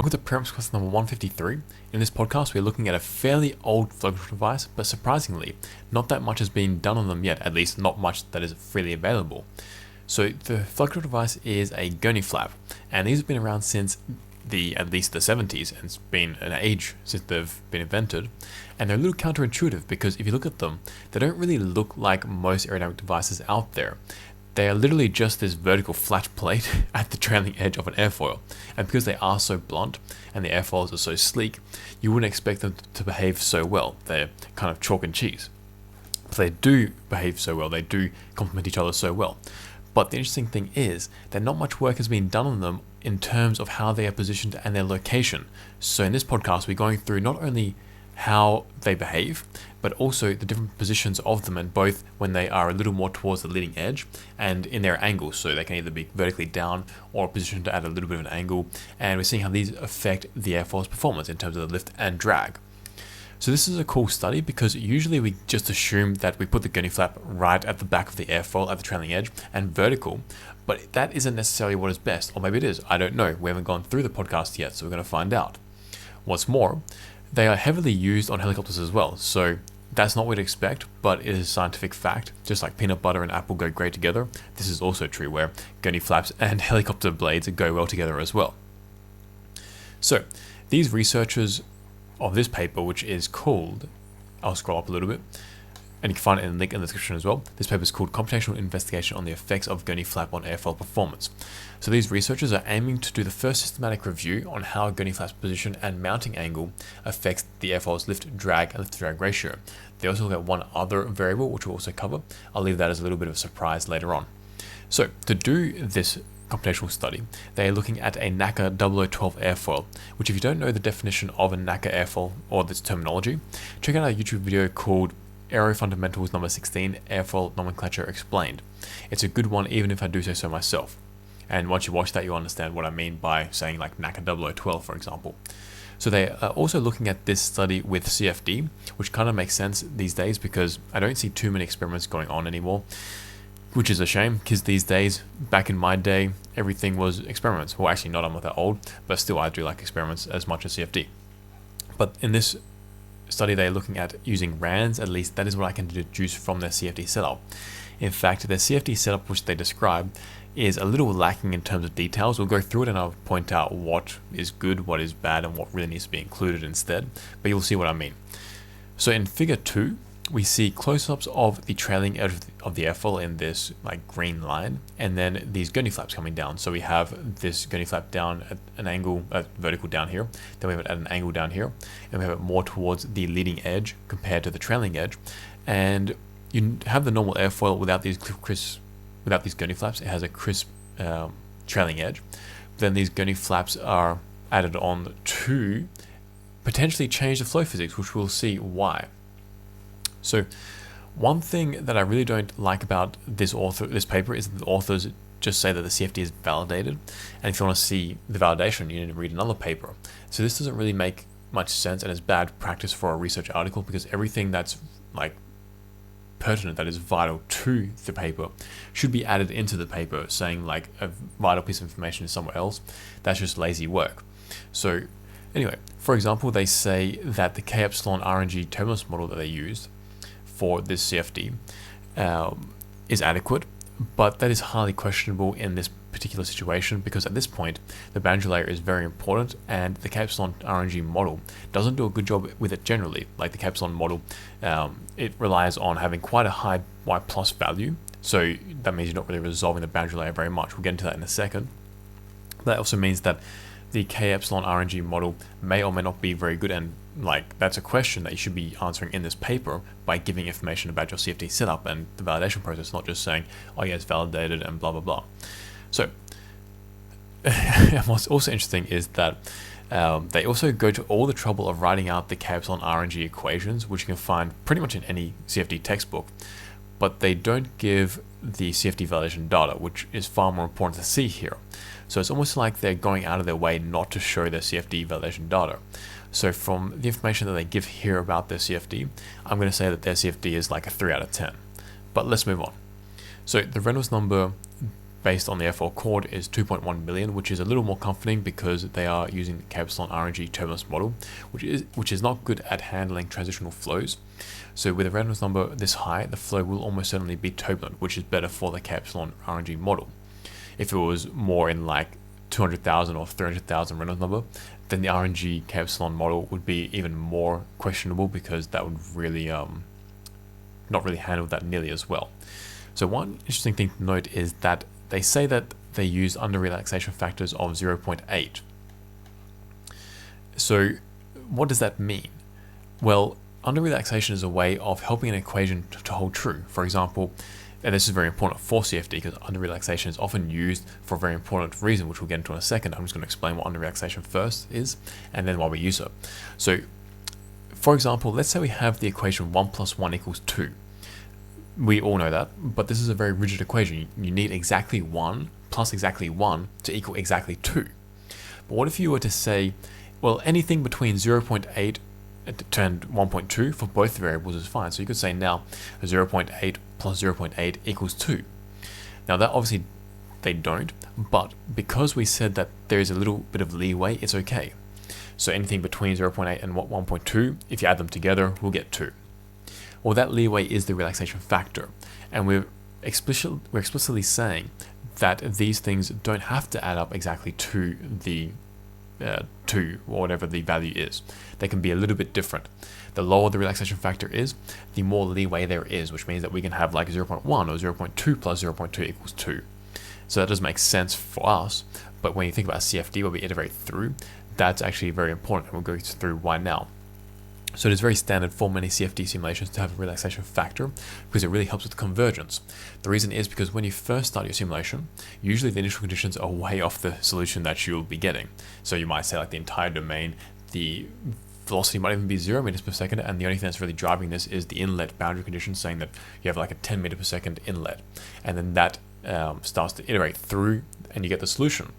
Welcome to Prereqs question number 153. In this podcast, we're looking at a fairly old flow control device, but surprisingly, not that much has been done on them yet, at least not much that is freely available. So the flow control device is a Gurney flap, and these have been around since at least the 70s, and it's been an age since they've been invented. And they're a little counterintuitive because if you look at them, they don't really look like most aerodynamic devices out there. They are literally just this vertical flat plate at the trailing edge of an airfoil. And because they are so blunt and the airfoils are so sleek, you wouldn't expect them to behave so well. They're kind of chalk and cheese. But they do behave so well, they do complement each other so well. But the interesting thing is that not much work has been done on them in terms of how they are positioned and their location. So in this podcast, we're going through not only how they behave, but also the different positions of them, and both when they are a little more towards the leading edge and in their angles, so they can either be vertically down or positioned at a little bit of an angle, and we're seeing how these affect the airfoil's performance in terms of the lift and drag. So this is a cool study because usually we just assume that we put the Gurney flap right at the back of the airfoil at the trailing edge and vertical, but that isn't necessarily what is best, or maybe it is, I don't know. We haven't gone through the podcast yet, so we're going to find out. What's more, they are heavily used on helicopters as well, so that's not what you'd expect, but it is a scientific fact. Just like peanut butter and apple go great together, this is also true where Gurney flaps and helicopter blades go well together as well. So these researchers of this paper, which is called, I'll scroll up a little bit, and you can find it in the link in the description as well. This paper is called Computational Investigation on the Effects of Gurney Flap on Airfoil Performance. So these researchers are aiming to do the first systematic review on how Gurney flap's position and mounting angle affects the airfoil's lift drag and lift drag ratio. They also look at one other variable, which we'll also cover. I'll leave that as a little bit of a surprise later on. So to do this computational study, they are looking at a NACA 0012 airfoil, which if you don't know the definition of a NACA airfoil or this terminology, check out our YouTube video called Aero Fundamentals number 16, Airfoil Nomenclature Explained. It's a good one even if I do say so myself. And once you watch that, you'll understand what I mean by saying like NACA 0012, for example. So they are also looking at this study with CFD, which kind of makes sense these days because I don't see too many experiments going on anymore, which is a shame because these days, back in my day, everything was experiments. Well, actually not, I'm not that old, but still I do like experiments as much as CFD. But in this study, they're looking at using RANs, at least that is what I can deduce from their CFD setup. In fact, their CFD setup, which they describe, is a little lacking in terms of details. We'll go through it and I'll point out what is good, what is bad, and what really needs to be included instead, but you'll see what I mean. So in figure 2, we see close-ups of the trailing edge of the airfoil in this like green line, and then these Gurney flaps coming down. So we have this Gurney flap down at an angle, vertical down here, then we have it at an angle down here, and we have it more towards the leading edge compared to the trailing edge. And you have the normal airfoil without these Gurney flaps. It has a crisp trailing edge. Then these Gurney flaps are added on to potentially change the flow physics, which we'll see why. So one thing that I really don't like about this paper is that the authors just say that the CFD is validated, and if you want to see the validation, you need to read another paper. So this doesn't really make much sense, and it's bad practice for a research article because everything that's like pertinent, that is vital to the paper, should be added into the paper, saying like a vital piece of information is somewhere else. That's just lazy work. So anyway, for example, they say that the K-epsilon RNG turbulence model that they used for this CFD is adequate, but that is highly questionable in this particular situation because at this point the boundary layer is very important, and the K-epsilon RNG model doesn't do a good job with it generally. Like the K-epsilon model, it relies on having quite a high Y plus value, so that means you're not really resolving the boundary layer very much. We'll get into that in a second. That also means that the K-epsilon RNG model may or may not be very good, and like that's a question that you should be answering in this paper by giving information about your CFD setup and the validation process, not just saying, oh yeah, it's validated and blah blah blah. So what's also interesting is that they also go to all the trouble of writing out the K-epsilon RNG equations, which you can find pretty much in any CFD textbook, but they don't give the CFD validation data, which is far more important to see here. So it's almost like they're going out of their way not to show their CFD validation data. So from the information that they give here about their CFD, I'm going to say that their CFD is like a 3 out of 10. But let's move on. So the Reynolds number based on the Airfoil core is 2.1 million, which is a little more comforting because they are using the K-epsilon RNG turbulence model, which is not good at handling transitional flows. So with a Reynolds number this high, the flow will almost certainly be turbulent, which is better for the K-epsilon RNG model. If it was more in like 200,000 or 300,000 Reynolds number, then the RNG K-epsilon model would be even more questionable because that would really not really handle that nearly as well. So one interesting thing to note is that they say that they use under relaxation factors of 0.8. So what does that mean? Well, under relaxation is a way of helping an equation to hold true. For example, and this is very important for CFD because under relaxation is often used for a very important reason, which we'll get into in a second. I'm just going to explain what under relaxation first is, and then why we use it. So, for example, let's say we have the equation 1 + 1 = 2. We all know that, but this is a very rigid equation. You need exactly 1 plus exactly 1 to equal exactly 2. But what if you were to say, well, anything between 0.8 and 1.2 for both variables is fine. So you could say now 0.8 plus 0.8 equals 2. Now that obviously they don't, but because we said that there is a little bit of leeway, it's okay. So anything between 0.8 and 1.2, if you add them together, we'll get 2. Well, that leeway is the relaxation factor, and we're explicitly saying that these things don't have to add up exactly to the 2 or whatever the value is. They can be a little bit different. The lower the relaxation factor is, the more leeway there is, which means that we can have like 0.1 or 0.2 plus 0.2 equals 2. So that does make sense for us, but when you think about CFD where we iterate through, that's actually very important, and we'll go through why now. So it is very standard for many CFD simulations to have a relaxation factor because it really helps with convergence. The reason is because when you first start your simulation, usually the initial conditions are way off the solution that you'll be getting. So you might say like the entire domain, the velocity might even be 0 meters per second, and the only thing that's really driving this is the inlet boundary condition saying that you have like a 10 meter per second inlet. And then that starts to iterate through and you get the solution.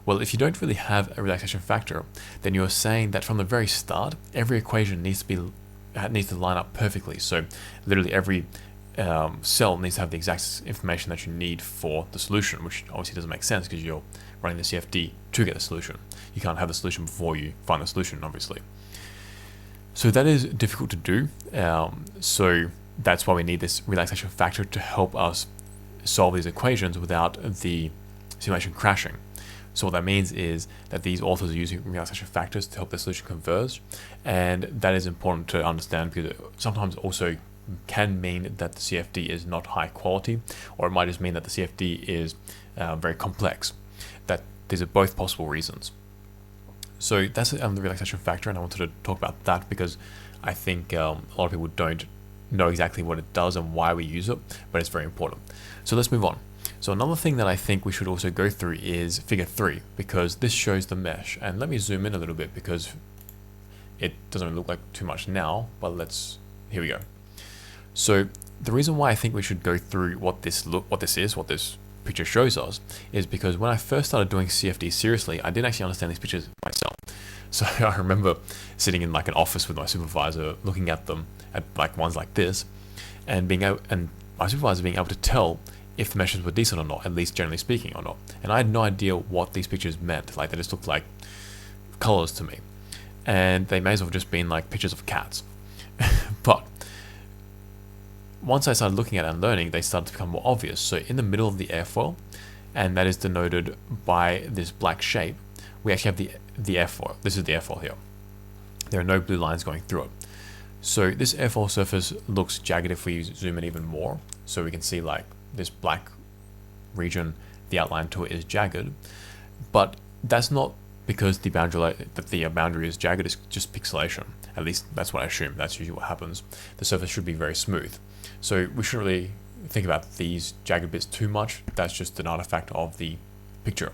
Well, if you don't really have a relaxation factor, then you're saying that from the very start, every equation needs to line up perfectly. So literally every cell needs to have the exact information that you need for the solution, which obviously doesn't make sense because you're running the CFD to get the solution. You can't have the solution before you find the solution, obviously. So that is difficult to do. So that's why we need this relaxation factor to help us solve these equations without the simulation crashing. So what that means is that these authors are using relaxation factors to help the solution converge, and that is important to understand because it sometimes also can mean that the CFD is not high quality, or it might just mean that the CFD is very complex. That these are both possible reasons. So that's the relaxation factor, and I wanted to talk about that because I think a lot of people don't know exactly what it does and why we use it, but it's very important. So let's move on. So another thing that I think we should also go through is figure 3, because this shows the mesh. And let me zoom in a little bit because it doesn't look like too much now, but here we go. So the reason why I think we should go through what this picture shows us is because when I first started doing CFD seriously, I didn't actually understand these pictures myself. So I remember sitting in like an office with my supervisor, looking at them at like ones like this, and my supervisor being able to tell if the meshes were decent or not, at least generally speaking or not. And I had no idea what these pictures meant. Like they just looked like colors to me. And they may as well have just been like pictures of cats. But once I started looking at it and learning, they started to become more obvious. So in the middle of the airfoil, and that is denoted by this black shape, we actually have the airfoil. This is the airfoil here. There are no blue lines going through it. So this airfoil surface looks jagged if we zoom in even more. So we can see like this black region, the outline to it is jagged, but that's not because the boundary is jagged. It's just pixelation. At least that's what I assume. That's usually what happens. The surface should be very smooth. So we shouldn't really think about these jagged bits too much. That's just an artifact of the picture.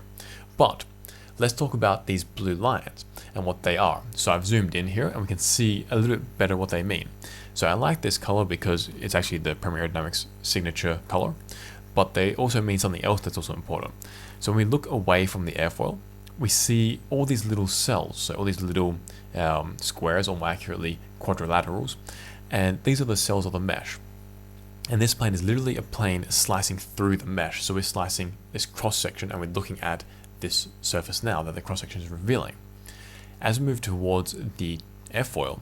But let's talk about these blue lines and what they are. So I've zoomed in here and we can see a little bit better what they mean. So I like this color because it's actually the Premier Aerodynamics signature color, but they also mean something else that's also important. So when we look away from the airfoil, we see all these little cells, so all these little squares, or more accurately quadrilaterals, and these are the cells of the mesh. And this plane is literally a plane slicing through the mesh. So we're slicing this cross section and we're looking at this surface now that the cross section is revealing. As we move towards the airfoil,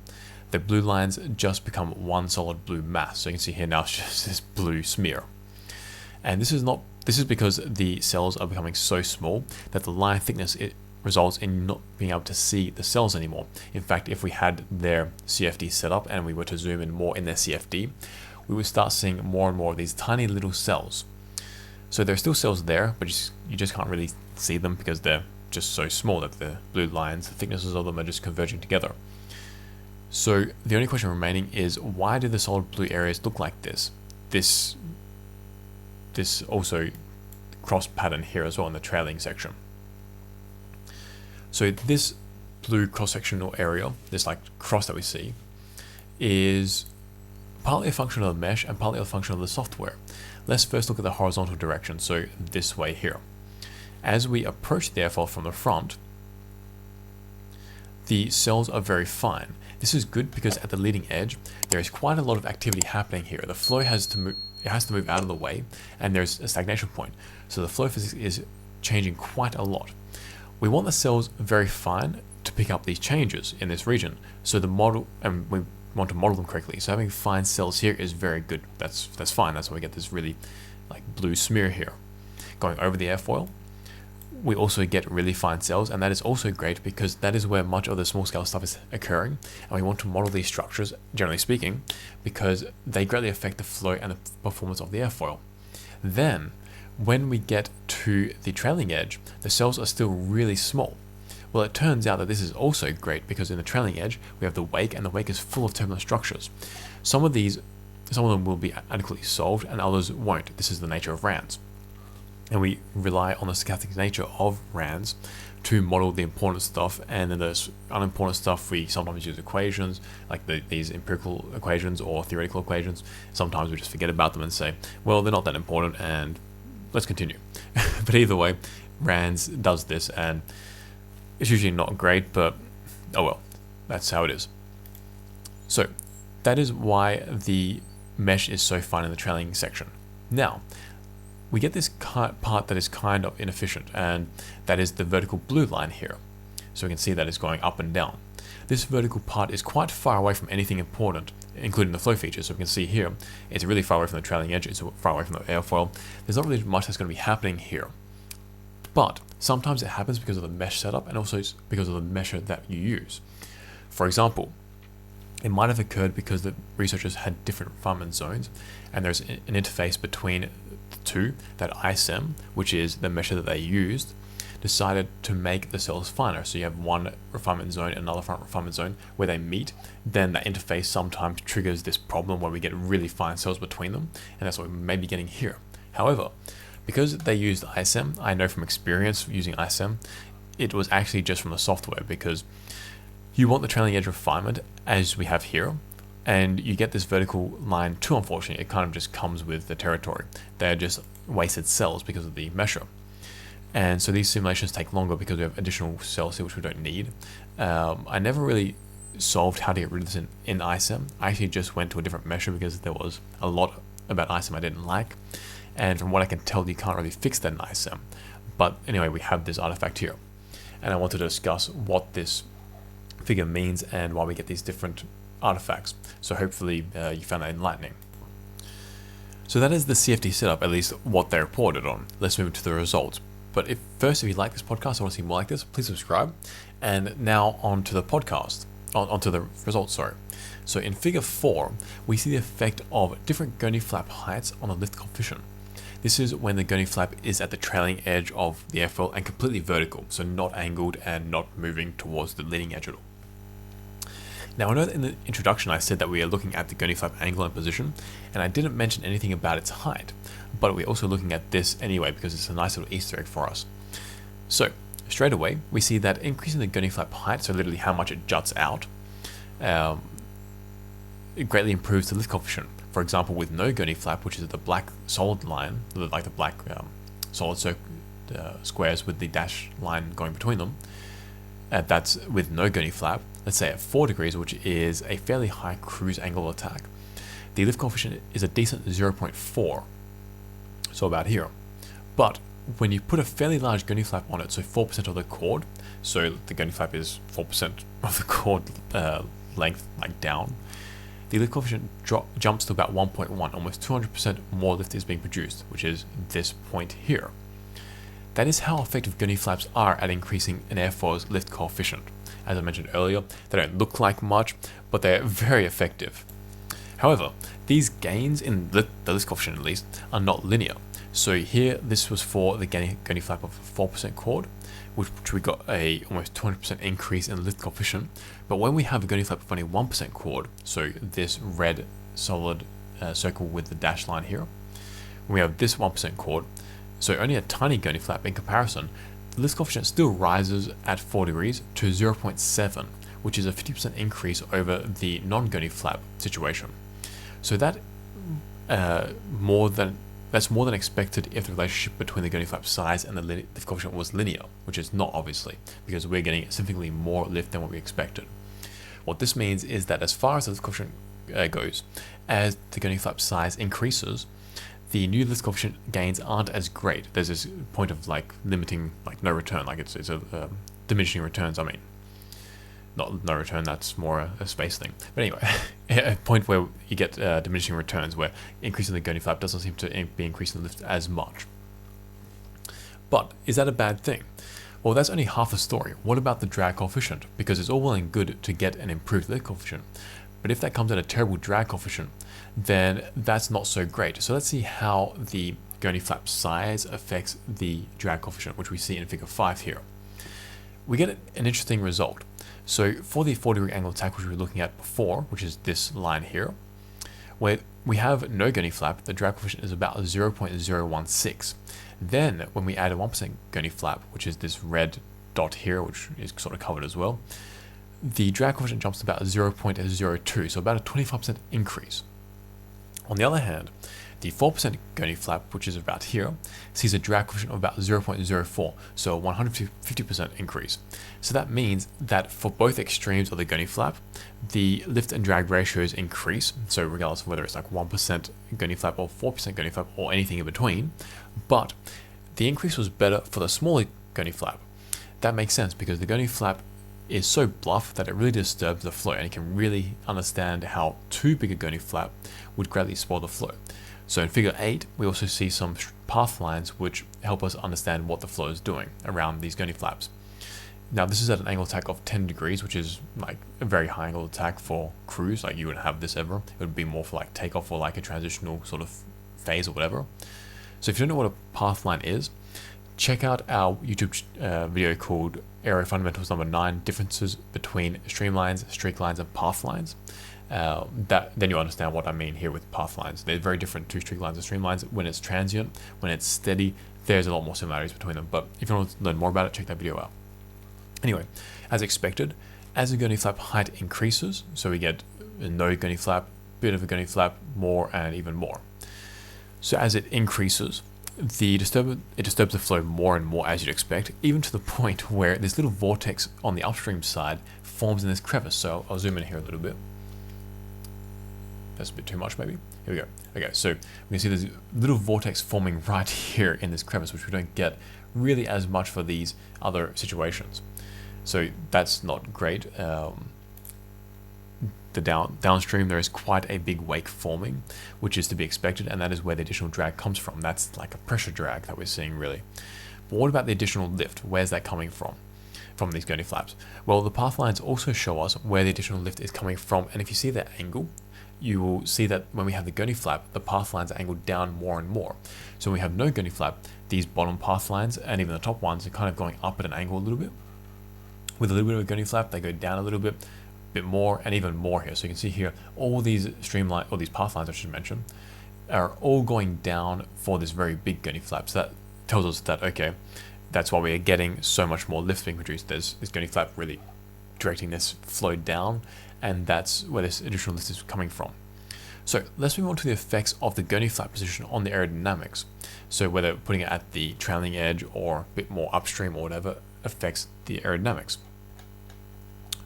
the blue lines just become one solid blue mass. So you can see here now it's just this blue smear. And this is because the cells are becoming so small that the line thickness results in not being able to see the cells anymore. In fact, if we had their CFD set up and we were to zoom in more in their CFD, we would start seeing more and more of these tiny little cells. So there are still cells there, but you just can't really see them because they're just so small that the blue lines, the thicknesses of them are just converging together. So the only question remaining is, why do the solid blue areas look like this? This also cross pattern here as well in the trailing section. So this blue cross-sectional area, this like cross that we see, is partly a function of the mesh and partly a function of the software. Let's first look at the horizontal direction, so this way here. As we approach the airfoil from the front, the cells are very fine. This is good because at the leading edge, there is quite a lot of activity happening here. The flow has to move out of the way, and there's a stagnation point. So the flow physics is changing quite a lot. We want the cells very fine to pick up these changes in this region. So the model, and we want to model them correctly. So having fine cells here is very good. That's fine. That's why we get this really like blue smear here. Going over the airfoil, we also get really fine cells, and that is also great because that is where much of the small scale stuff is occurring, and we want to model these structures, generally speaking, because they greatly affect the flow and the performance of the airfoil. Then, when we get to the trailing edge, the cells are still really small. Well, it turns out that this is also great because in the trailing edge, we have the wake, and the wake is full of turbulent structures. Some of them will be adequately solved, and others won't. This is the nature of RANs. And we rely on the stochastic nature of RANs to model the important stuff, and then the unimportant stuff we sometimes use equations, like these empirical equations or theoretical equations. Sometimes we just forget about them and say, well, they're not that important, and let's continue. But either way, RANs does this, and it's usually not great, but oh well, that's how it is. So that is why the mesh is so fine in the trailing section. Now, we get this part that is kind of inefficient, and that is the vertical blue line here. So we can see that it's going up and down. This vertical part is quite far away from anything important, including the flow features. So we can see here, it's really far away from the trailing edge, it's far away from the airfoil. There's not really much that's going to be happening here. But sometimes it happens because of the mesh setup, and also because of the mesher that you use. For example, it might have occurred because the researchers had different refinement zones, and there's an interface between the two that ISM, which is the mesher that they used, decided to make the cells finer. So you have one refinement zone and another refinement zone where they meet. Then that interface sometimes triggers this problem where we get really fine cells between them, and that's what we may be getting here. However, because they used ISM, I know from experience using ISM, it was actually just from the software, because you want the trailing edge refinement as we have here, and you get this vertical line too, unfortunately. It kind of just comes with the territory. They're just wasted cells because of the mesher. And so these simulations take longer because we have additional cells here which we don't need. I never really solved how to get rid of this in ISM. I actually just went to a different mesher because there was a lot about ISM I didn't like. And from what I can tell, you can't really fix that in ISM. But anyway, we have this artifact here. And I wanted to discuss what this figure means and why we get these different artifacts. So hopefully you found that enlightening. So that is the CFD setup, at least what they reported on. Let's move to the results. But if you like this podcast, I want to see more like this, please subscribe. And now on to the podcast, onto the results, sorry. So in figure 4, we see the effect of different Gurney flap heights on the lift coefficient. This is when the Gurney flap is at the trailing edge of the airfoil and completely vertical, so not angled and not moving towards the leading edge at all. Now, I know that in the introduction I said that we are looking at the Gurney flap angle and position, and I didn't mention anything about its height, but we're also looking at this anyway because it's a nice little Easter egg for us. So, straight away, we see that increasing the Gurney flap height, so literally how much it juts out, it greatly improves the lift coefficient. For example, with no Gurney flap, which is the black solid line, like the black solid squares with the dash line going between them, that's with no Gurney flap. Let's say at 4 degrees, which is a fairly high cruise angle attack, the lift coefficient is a decent 0.4, so about here. But when you put a fairly large Gurney flap on it, so 4% of the chord, so the Gurney flap is 4% of the chord length, like down, the lift coefficient jumps to about 1.1, almost 200% more lift is being produced, which is this point here. That is how effective Gurney flaps are at increasing an airfoil's lift coefficient. As I mentioned earlier, they don't look like much, but they're very effective. However, these gains in the lift coefficient at least are not linear. So here, this was for the Gurney flap of 4% chord, which we got a almost 200% increase in lift coefficient. But when we have a Gurney flap of only 1% chord, so this red solid circle with the dashed line here, when we have this 1% chord, so only a tiny Gurney flap in comparison, the lift coefficient still rises at 4 degrees to 0.7, which is a 50% increase over the non-Gurney flap situation. So that's more than expected if the relationship between the Gurney flap size and the lift coefficient was linear, which is not obviously, because we're getting significantly more lift than what we expected. What this means is that as far as the lift coefficient goes, as the Gurney flap size increases, the new lift coefficient gains aren't as great. There's this point of like limiting, like no return, like it's a diminishing returns. I mean, not no return, that's more a space thing. But anyway, a point where you get diminishing returns, where increasing the Gurney flap doesn't seem to be increasing the lift as much. But is that a bad thing? Well, that's only half the story. What about the drag coefficient? Because it's all well and good to get an improved lift coefficient, but if that comes at a terrible drag coefficient, then that's not so great. So let's see how the Gurney flap size affects the drag coefficient, which we see in figure 5 here. We get an interesting result. So for the 4-degree angle attack, which we were looking at before, which is this line here, where we have no Gurney flap, the drag coefficient is about 0.016. Then when we add a 1% Gurney flap, which is this red dot here, which is sort of covered as well, the drag coefficient jumps to about 0.02, so about a 25% increase. On the other hand, the 4% Gurney flap, which is about here, sees a drag coefficient of about 0.04, so a 150% increase. So that means that for both extremes of the Gurney flap, the lift and drag ratios increase, so regardless of whether it's like 1% Gurney flap or 4% Gurney flap or anything in between, but the increase was better for the smaller Gurney flap. That makes sense because the Gurney flap is so bluff that it really disturbs the flow, and you can really understand how too big a Gurney flap would greatly spoil the flow. So in figure 8, we also see some path lines which help us understand what the flow is doing around these Gurney flaps. Now this is at an angle attack of 10 degrees, which is like a very high angle attack for cruise. Like you wouldn't have this ever. It would be more for like takeoff or like a transitional sort of phase or whatever. So if you don't know what a path line is, check out our YouTube video called Aero Fundamentals number 9, differences between streamlines, streak lines, and path lines. Then you understand what I mean here with path lines. They're very different to streak lines and streamlines. When it's transient, when it's steady, there's a lot more similarities between them. But if you want to learn more about it, check that video out. Anyway, as expected, as the Gurney flap height increases, so we get a no Gurney flap, bit of a Gurney flap, more, and even more. So as it increases, it disturbs the flow more and more, as you'd expect, even to the point where this little vortex on the upstream side forms in this crevice. So I'll zoom in here a little bit. That's a bit too much maybe. Here we go. Okay, so we can see there's a little vortex forming right here in this crevice, which we don't get really as much for these other situations. So that's not great. The downstream, there is quite a big wake forming, which is to be expected, and that is where the additional drag comes from. That's like a pressure drag that we're seeing really. But what about the additional lift? Where's that coming from these Gurney flaps? Well, the path lines also show us where the additional lift is coming from, and if you see that angle, you will see that when we have the Gurney flap, the path lines are angled down more and more. So when we have no Gurney flap, these bottom path lines and even the top ones are kind of going up at an angle a little bit. With a little bit of a Gurney flap, they go down a little bit more, and even more here. So you can see here, all these streamline, or these path lines I should mention, are all going down for this very big Gurney flap. So that tells us that, okay, that's why we are getting so much more lift being produced. There's this Gurney flap really directing this flow down, and that's where this additional lift is coming from. So let's move on to the effects of the Gurney flap position on the aerodynamics. So whether putting it at the trailing edge or a bit more upstream or whatever affects the aerodynamics.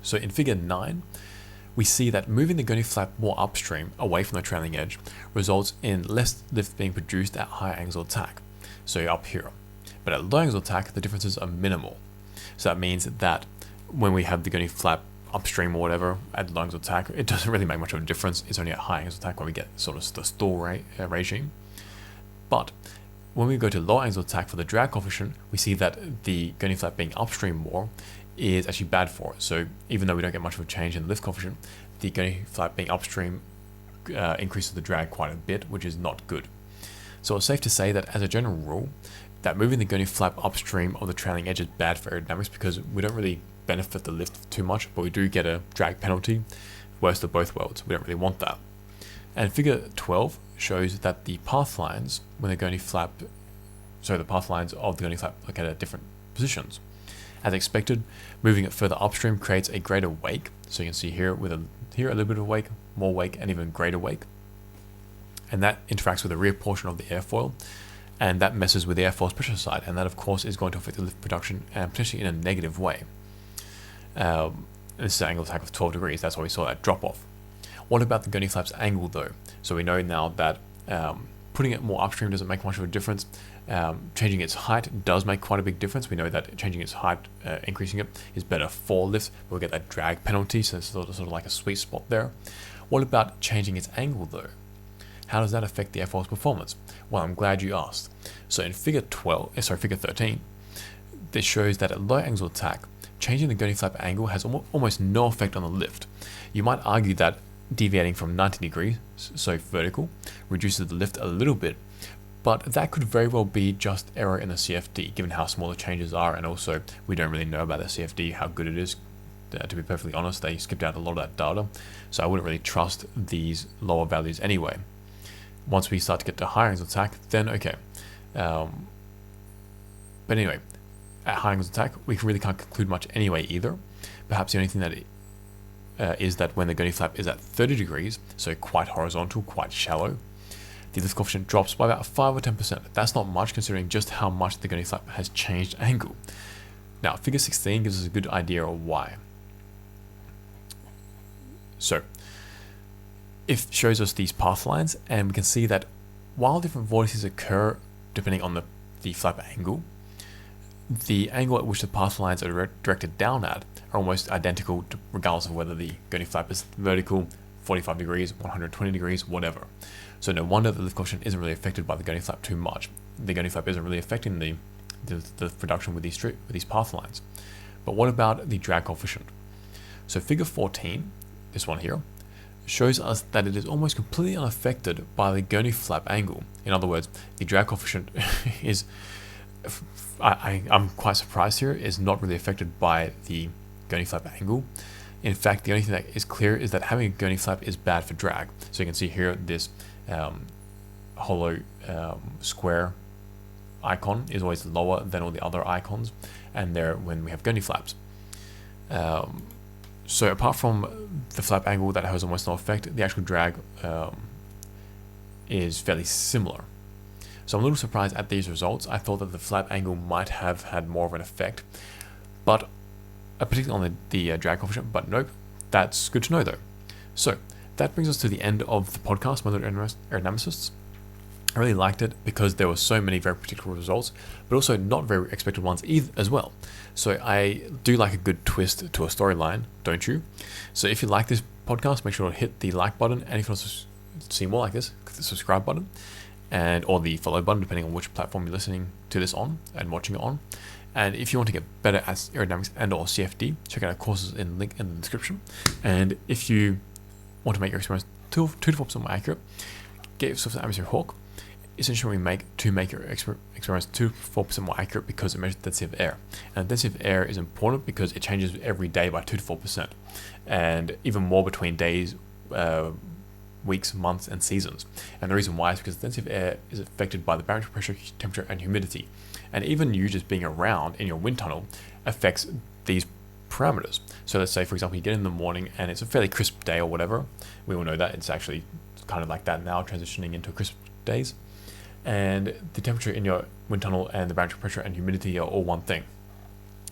So in figure 9, we see that moving the Gurney flap more upstream, away from the trailing edge, results in less lift being produced at high angles of attack, so up here. But at low angles of attack, the differences are minimal. So that means that when we have the Gurney flap upstream or whatever at low angles of attack, it doesn't really make much of a difference. It's only at high angles of attack when we get sort of the stall regime. But when we go to low angles of attack for the drag coefficient, we see that the Gurney flap being upstream more is actually bad for it. So even though we don't get much of a change in the lift coefficient, the Gurney flap being upstream increases the drag quite a bit, which is not good. So it's safe to say that as a general rule, that moving the Gurney flap upstream of the trailing edge is bad for aerodynamics because we don't really benefit the lift too much, but we do get a drag penalty, worst of both worlds. We don't really want that. And figure 12 shows that the path lines when the Gurney flap, the path lines of the Gurney flap look at different positions. As expected, moving it further upstream creates a greater wake. So you can see here with a little bit of wake, more wake, and even greater wake. And that interacts with the rear portion of the airfoil, and that messes with the airfoil's pressure side, and that of course is going to affect the lift production and potentially in a negative way. This is an angle of attack of 12 degrees, that's why we saw that drop off. What about the Gurney flap's angle though? So we know now that putting it more upstream doesn't make much of a difference. Changing its height does make quite a big difference. We know that changing its height, increasing it, is better for lift. We'll get that drag penalty, so it's sort of like a sweet spot there. What about changing its angle though? How does that affect the airfoil's performance? Well, I'm glad you asked. So in figure 13, this shows that at low angles of attack, changing the Gurney flap angle has almost no effect on the lift. You might argue that deviating from 90 degrees, so vertical, reduces the lift a little bit, but that could very well be just error in the CFD, given how small the changes are, and also we don't really know about the CFD, how good it is. To be perfectly honest, they skipped out a lot of that data, so I wouldn't really trust these lower values anyway. Once we start to get to higher angles of attack, then okay. But anyway, at high angles of attack, we really can't conclude much anyway either. Perhaps the only thing that is that when the Gurney flap is at 30 degrees, so quite horizontal, quite shallow, the lift coefficient drops by about 5 or 10%. That's not much considering just how much the Gurney flap has changed angle. Now, figure 16 gives us a good idea of why. So, it shows us these path lines, and we can see that while different vortices occur depending on the flap angle, the angle at which the path lines are directed down at are almost identical regardless of whether the Gurney flap is vertical, 45 degrees, 120 degrees, whatever. So no wonder the lift coefficient isn't really affected by the Gurney flap too much. The Gurney flap isn't really affecting the production with these path lines. But what about the drag coefficient? So figure 14, this one here, shows us that it is almost completely unaffected by the Gurney flap angle. In other words, the drag coefficient is, I'm quite surprised here, is not really affected by the Gurney flap angle. In fact, the only thing that is clear is that having a Gurney flap is bad for drag. So you can see here this hollow square icon is always lower than all the other icons, and there when we have Gurney flaps. So apart from the flap angle that has almost no effect, the actual drag is fairly similar. So I'm a little surprised at these results. I thought that the flap angle might have had more of an effect, but particularly on the drag coefficient, but nope, that's good to know though. So that brings us to the end of the podcast, my little aerodynamicists. I really liked it because there were so many very predictable results, but also not very expected ones either as well. So I do like a good twist to a storyline, don't you? So if you like this podcast, make sure to hit the like button, and if you want to see more like this, click the subscribe button, or the follow button, depending on which platform you're listening to this on and watching it on. And if you want to get better at aerodynamics and or CFD, check out our courses in link in the description. And if you want to make your experiments 2 to 4% more accurate, get yourself an atmosphere hawk. Essentially, we make your experiments 2 to 4% more accurate because it measures the density of air. And the density of air is important because it changes every day by 2 to 4%, and even more between days, weeks, months, and seasons. And the reason why is because the density of air is affected by the barometric pressure, temperature, and humidity. And even you just being around in your wind tunnel affects these parameters. So let's say, for example, you get in the morning and it's a fairly crisp day or whatever. We all know that it's actually kind of like that now, transitioning into crisp days. And the temperature in your wind tunnel and the barometric pressure and humidity are all one thing.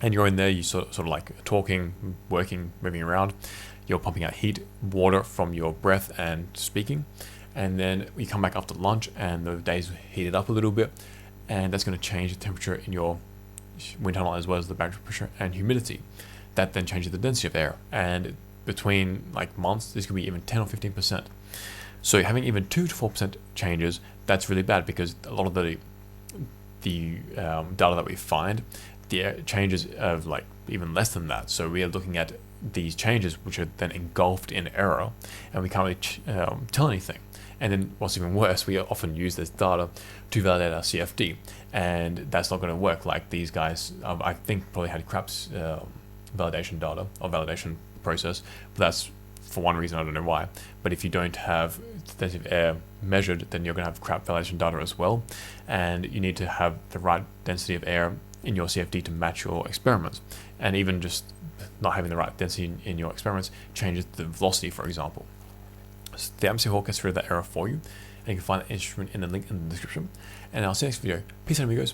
and you're in there, you sort of like talking, working, moving around. You're pumping out heat, water from your breath and speaking. And then we come back after lunch and the day's heated up a little bit, and that's going to change the temperature in your wind tunnel as well as the barometric pressure and humidity. That then changes the density of air, and between like months this could be even 10 or 15%. So having even 2 to 4% changes, that's really bad, because a lot of the data that we find, the changes of like even less than that. So we are looking at these changes which are then engulfed in Aero, and we can't really tell anything. And then what's even worse, we often use this data to validate our CFD, and that's not going to work. Like these guys, I think probably had craps validation data or validation process, but that's for one reason, I don't know why. But if you don't have density of air measured, then you're going to have crap validation data as well, and you need to have the right density of air in your CFD to match your experiments. And even just not having the right density in your experiments changes the velocity, for example. So the Atmosphere Hawk has rid of that error for you, and you can find that instrument in the link in the description. And I'll see you next video. Peace out, amigos.